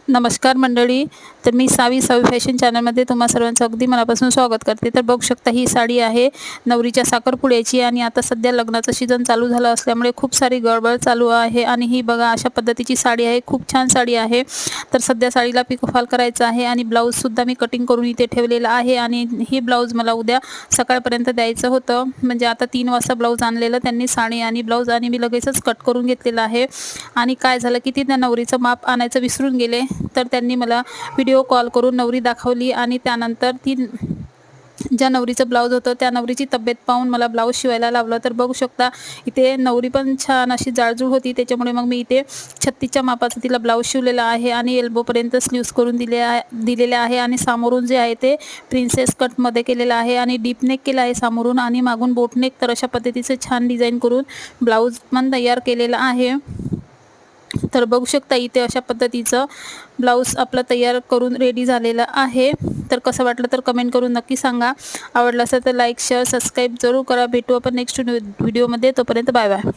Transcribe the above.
नमस्कार मंडळी. तर मी सावी फॅशन चॅनलमध्ये तुम्हा सर्वांचं अगदी मनापासून स्वागत करते. तर बघू शकता ही साडी आहे नवरीच्या साखरपुड्याची आणि आता सध्या लग्नाचं सीझन चालू झालं असल्यामुळे खूप सारी गडबड चालू आहे. आणि ही बघा अशा पद्धतीची साडी आहे, खूप छान साडी आहे. तर सध्या साडीला पिकोफॉल करायचं आहे आणि ब्लाऊजसुद्धा मी कटिंग करून इथे ठेवलेलं आहे. आणि ही ब्लाऊज मला उद्या सकाळपर्यंत द्यायचं होतं, म्हणजे आता 3 वाजता ब्लाऊज आणलेलं त्यांनी, साडी आणि ब्लाऊज, आणि मी लगेचच कट करून घेतलेलं आहे. आणि काय झालं की त्या नवरीचं माप आणायचं विसरून गेले. तर त्यांनी मला व्हिडिओ कॉल करून नवरी दाखवली आणि त्यानंतर ती ज्या नवरीचं ब्लाऊज होतं त्या नवरीची तब्येत पाहून मला ब्लाऊज शिवायला लावलं. तर बघू शकता इथे नवरी पण छान अशी जाडजूड होती, त्याच्यामुळे मग मी इथे 36च्या मापाचं तिला ब्लाऊज शिवलेला आहे आणि एल्बोपर्यंत स्लीव्स करून दिलेले आहे. आणि सामोरून जे आहे ते प्रिन्सेस कटमध्ये केलेलं आहे आणि डीप नेक केलं आहे सामोरून आणि मागून बोटनेक. तर अशा पद्धतीचं छान डिझाईन करून ब्लाऊज पण तयार केलेला आहे. तर बघू शकता इथे अशा पद्धतीचं ब्लाऊज आपलं तयार करून रेडी झालेलं आहे. तर कसं वाटलं तर कमेंट करून नक्की सांगा. आवडलं असेल तर लाईक, शेअर, सबस्क्राईब जरूर करा. भेटू आपण नेक्स्ट व्हिडिओमध्ये. तोपर्यंत बाय बाय.